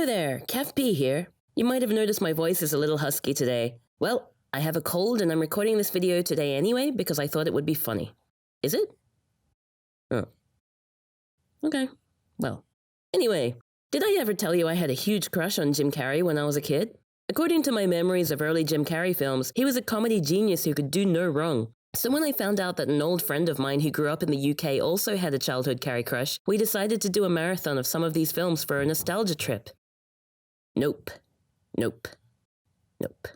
there, Kev P here. You might have noticed my voice is a little husky today. Well, I have a cold and I'm recording this video today anyway because I thought it would be funny. Is it? Oh. Okay. Well. Anyway, did I ever tell you I had a huge crush on Jim Carrey when I was a kid? According to my memories of early Jim Carrey films, he was a comedy genius who could do no wrong. So when I found out that an old friend of mine who grew up in the UK also had a childhood Carrey crush, we decided to do a marathon of some of these films for a nostalgia trip. Nope. Nope. Nope.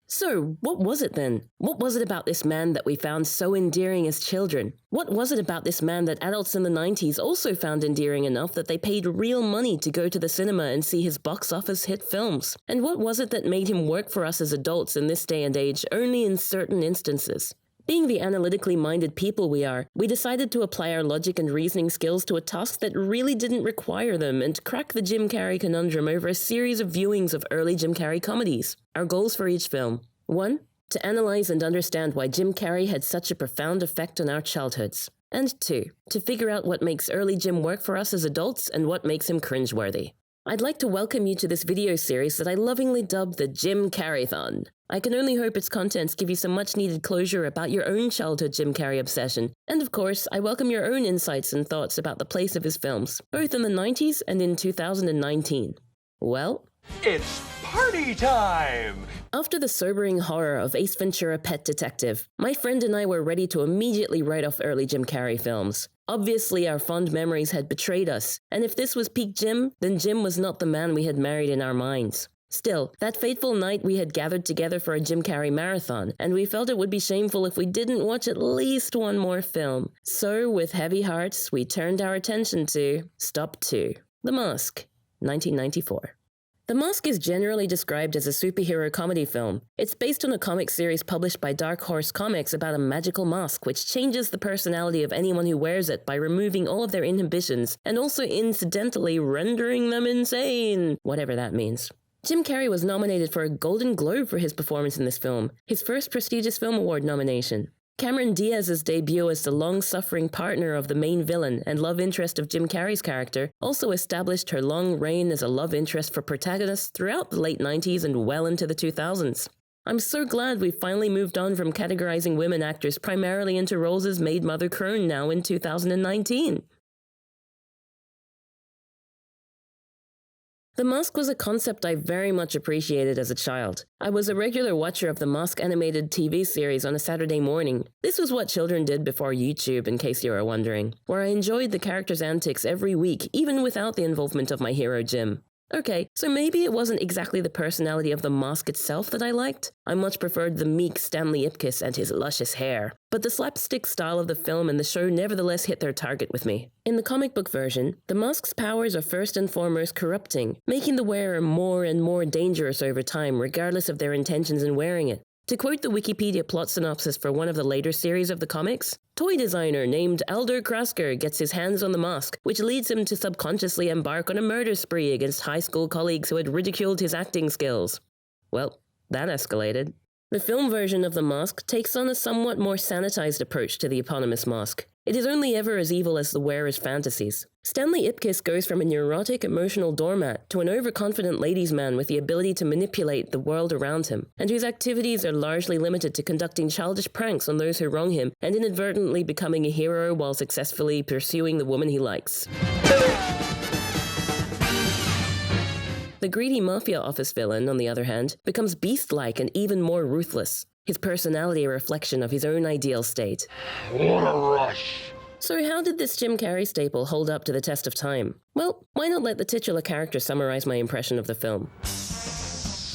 So, what was it then? What was it about this man that we found so endearing as children? What was it about this man that adults in the 90s also found endearing enough that they paid real money to go to the cinema and see his box office hit films? And what was it that made him work for us as adults in this day and age only in certain instances? Being the analytically minded people we are, we decided to apply our logic and reasoning skills to a task that really didn't require them and crack the Jim Carrey conundrum over a series of viewings of early Jim Carrey comedies. Our goals for each film: 1. To analyze and understand why Jim Carrey had such a profound effect on our childhoods. And 2. To figure out what makes early Jim work for us as adults and what makes him cringeworthy. I'd like to welcome you to this video series that I lovingly dubbed the Jim Carreython. I can only hope its contents give you some much-needed closure about your own childhood Jim Carrey obsession, and of course, I welcome your own insights and thoughts about the place of his films, both in the 90s and in 2019. Well, it's party time! After the sobering horror of Ace Ventura: Pet Detective, my friend and I were ready to immediately write off early Jim Carrey films. Obviously, our fond memories had betrayed us, and if this was peak Jim, then Jim was not the man we had married in our minds. Still, that fateful night we had gathered together for a Jim Carrey marathon, and we felt it would be shameful if we didn't watch at least one more film. So, with heavy hearts, we turned our attention to Stop 2, The Mask, 1994. The Mask is generally described as a superhero comedy film. It's based on a comic series published by Dark Horse Comics about a magical mask which changes the personality of anyone who wears it by removing all of their inhibitions and also incidentally rendering them insane, whatever that means. Jim Carrey was nominated for a Golden Globe for his performance in this film, his first prestigious film award nomination. Cameron Diaz's debut as the long-suffering partner of the main villain and love interest of Jim Carrey's character also established her long reign as a love interest for protagonists throughout the late 90s and well into the 2000s. I'm so glad we've finally moved on from categorizing women actors primarily into roles as maid mother crone now in 2019. The Mask was a concept I very much appreciated as a child. I was a regular watcher of the Mask animated TV series on a Saturday morning. This was what children did before YouTube, in case you were wondering, where I enjoyed the characters' antics every week, even without the involvement of my hero Jim. Okay, so maybe it wasn't exactly the personality of the Mask itself that I liked. I much preferred the meek Stanley Ipkiss and his luscious hair. But the slapstick style of the film and the show nevertheless hit their target with me. In the comic book version, the Mask's powers are first and foremost corrupting, making the wearer more and more dangerous over time regardless of their intentions in wearing it. To quote the Wikipedia plot synopsis for one of the later series of the comics, toy designer named Alder Krasker gets his hands on the mask, which leads him to subconsciously embark on a murder spree against high school colleagues who had ridiculed his acting skills. Well, that escalated. The film version of the Mask takes on a somewhat more sanitized approach to the eponymous mask. It is only ever as evil as the wearer's fantasies. Stanley Ipkiss goes from a neurotic, emotional doormat to an overconfident ladies' man with the ability to manipulate the world around him, and whose activities are largely limited to conducting childish pranks on those who wrong him and inadvertently becoming a hero while successfully pursuing the woman he likes. The greedy mafia office villain, on the other hand, becomes beast-like and even more ruthless. His personality a reflection of his own ideal state. What a rush! So how did this Jim Carrey staple hold up to the test of time? Well, why not let the titular character summarize my impression of the film? Spoken!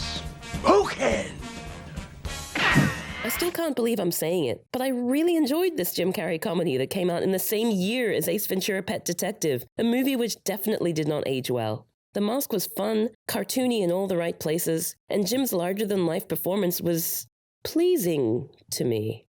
I still can't believe I'm saying it, but I really enjoyed this Jim Carrey comedy that came out in the same year as Ace Ventura: Pet Detective, a movie which definitely did not age well. The Mask was fun, cartoony in all the right places, and Jim's larger-than-life performance was pleasing to me.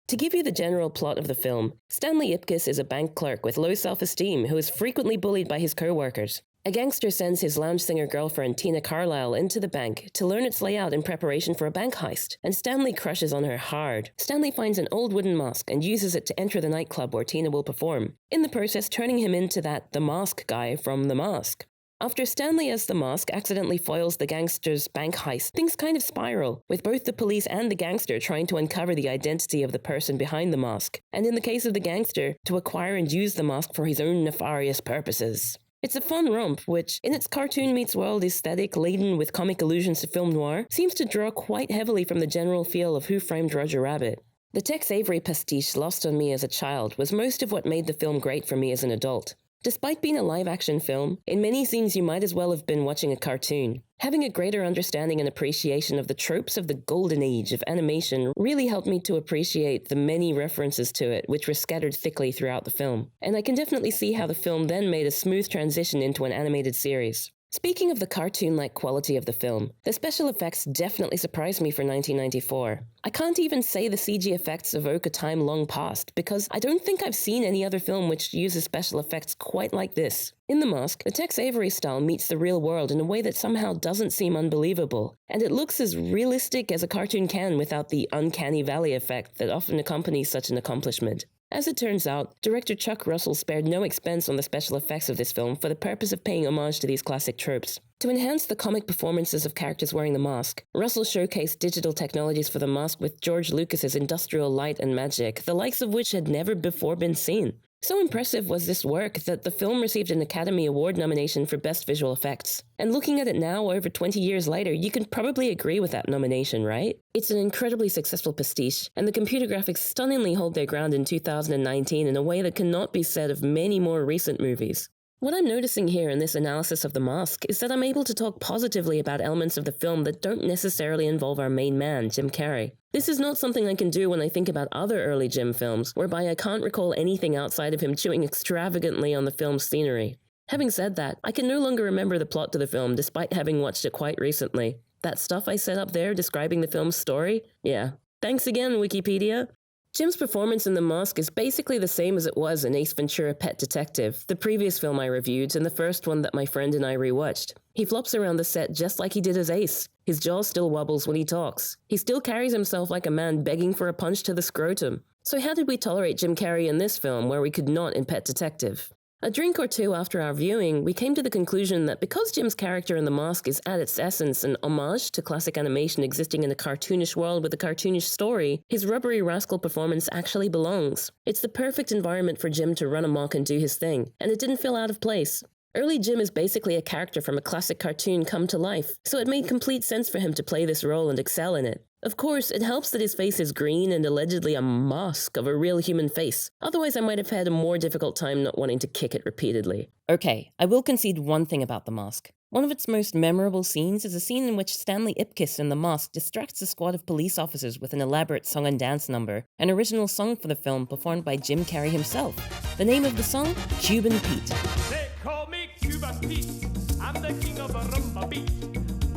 To give you the general plot of the film, Stanley Ipkiss is a bank clerk with low self-esteem who is frequently bullied by his co-workers. A gangster sends his lounge singer girlfriend Tina Carlisle into the bank to learn its layout in preparation for a bank heist, and Stanley crushes on her hard. Stanley finds an old wooden mask and uses it to enter the nightclub where Tina will perform, in the process turning him into the mask guy from The Mask. After Stanley as the Mask accidentally foils the gangster's bank heist, things kind of spiral, with both the police and the gangster trying to uncover the identity of the person behind the mask, and in the case of the gangster, to acquire and use the mask for his own nefarious purposes. It's a fun romp, which, in its cartoon meets world aesthetic laden with comic allusions to film noir, seems to draw quite heavily from the general feel of Who Framed Roger Rabbit. The Tex Avery pastiche lost on me as a child was most of what made the film great for me as an adult. Despite being a live-action film, in many scenes you might as well have been watching a cartoon. Having a greater understanding and appreciation of the tropes of the golden age of animation really helped me to appreciate the many references to it, which were scattered thickly throughout the film. And I can definitely see how the film then made a smooth transition into an animated series. Speaking of the cartoon-like quality of the film, the special effects definitely surprised me for 1994. I can't even say the CG effects evoke a time long past, because I don't think I've seen any other film which uses special effects quite like this. In The Mask, the Tex Avery style meets the real world in a way that somehow doesn't seem unbelievable, and it looks as realistic as a cartoon can without the uncanny valley effect that often accompanies such an accomplishment. As it turns out, director Chuck Russell spared no expense on the special effects of this film for the purpose of paying homage to these classic tropes. To enhance the comic performances of characters wearing the mask, Russell showcased digital technologies for the mask with George Lucas's industrial light and magic, the likes of which had never before been seen. So impressive was this work that the film received an Academy Award nomination for Best Visual Effects. And looking at it now, over 20 years later, you can probably agree with that nomination, right? It's an incredibly successful pastiche, and the computer graphics stunningly hold their ground in 2019 in a way that cannot be said of many more recent movies. What I'm noticing here in this analysis of The Mask is that I'm able to talk positively about elements of the film that don't necessarily involve our main man, Jim Carrey. This is not something I can do when I think about other early Jim films, whereby I can't recall anything outside of him chewing extravagantly on the film's scenery. Having said that, I can no longer remember the plot to the film despite having watched it quite recently. That stuff I set up there describing the film's story? Yeah. Thanks again, Wikipedia. Jim's performance in The Mask is basically the same as it was in Ace Ventura: Pet Detective, the previous film I reviewed and the first one that my friend and I rewatched. He flops around the set just like he did as Ace. His jaw still wobbles when he talks. He still carries himself like a man begging for a punch to the scrotum. So how did we tolerate Jim Carrey in this film where we could not in Pet Detective? A drink or two after our viewing, we came to the conclusion that because Jim's character in The Mask is at its essence an homage to classic animation existing in a cartoonish world with a cartoonish story, his rubbery rascal performance actually belongs. It's the perfect environment for Jim to run amok and do his thing, and it didn't feel out of place. Early Jim is basically a character from a classic cartoon come to life, so it made complete sense for him to play this role and excel in it. Of course, it helps that his face is green and allegedly a mask of a real human face. Otherwise, I might have had a more difficult time not wanting to kick it repeatedly. Okay, I will concede one thing about The Mask. One of its most memorable scenes is a scene in which Stanley Ipkiss in The Mask distracts a squad of police officers with an elaborate song and dance number, an original song for the film performed by Jim Carrey himself. The name of the song? Cuban Pete. They call me Cuban Pete. I'm the king of a rumba beat.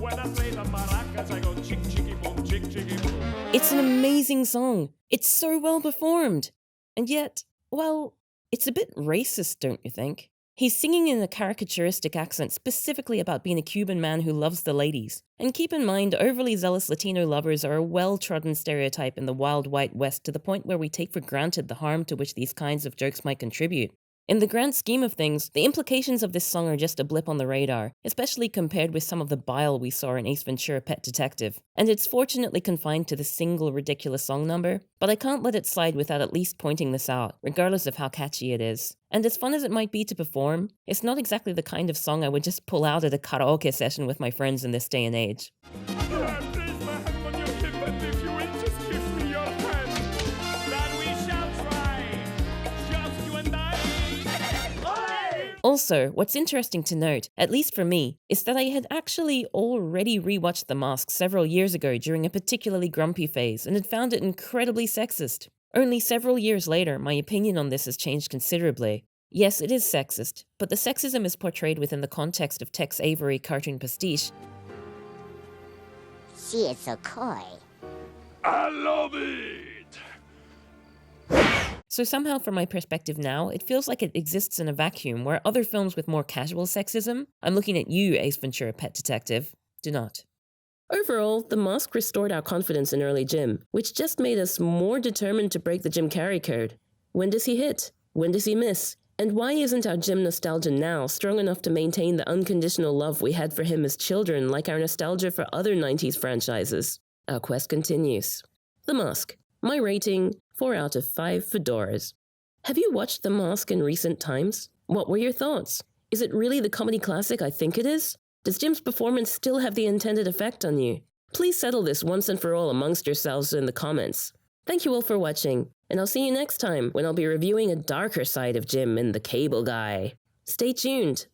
When I play the maracas, I go chick chicky boom, chick chicky boom. It's an amazing song. It's so well performed. And yet, well, it's a bit racist, don't you think? He's singing in a caricaturistic accent specifically about being a Cuban man who loves the ladies. And keep in mind, overly zealous Latino lovers are a well-trodden stereotype in the wild white West to the point where we take for granted the harm to which these kinds of jokes might contribute. In the grand scheme of things, the implications of this song are just a blip on the radar, especially compared with some of the bile we saw in Ace Ventura: Pet Detective. And it's fortunately confined to the single ridiculous song number, but I can't let it slide without at least pointing this out, regardless of how catchy it is. And as fun as it might be to perform, it's not exactly the kind of song I would just pull out at a karaoke session with my friends in this day and age. Also, what's interesting to note, at least for me, is that I had actually already rewatched The Mask several years ago during a particularly grumpy phase and had found it incredibly sexist. Only several years later, my opinion on this has changed considerably. Yes, it is sexist, but the sexism is portrayed within the context of Tex Avery cartoon pastiche. She is so coy. I love it! So somehow from my perspective now, it feels like it exists in a vacuum where other films with more casual sexism, I'm looking at you, Ace Ventura: Pet Detective, do not. Overall, The Mask restored our confidence in early Jim, which just made us more determined to break the Jim Carrey code. When does he hit? When does he miss? And why isn't our Jim nostalgia now strong enough to maintain the unconditional love we had for him as children, like our nostalgia for other 90s franchises? Our quest continues. The Mask. My rating, 4 out of 5 fedoras. Have you watched The Mask in recent times? What were your thoughts? Is it really the comedy classic I think it is? Does Jim's performance still have the intended effect on you? Please settle this once and for all amongst yourselves in the comments. Thank you all for watching, and I'll see you next time when I'll be reviewing a darker side of Jim in The Cable Guy. Stay tuned.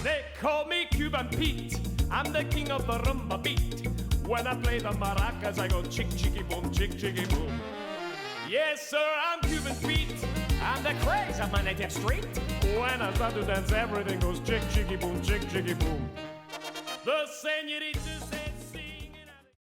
They call me Cuban Pete. I'm the king of the rumba beat. When I play the maracas, I go chick, chicky, boom, chick, chicky, boom. Yes, sir, I'm Cuban Pete. I'm the craze of my native street. When I start to dance, everything goes chick, chicky, boom, chick, chicky, boom. The senoritas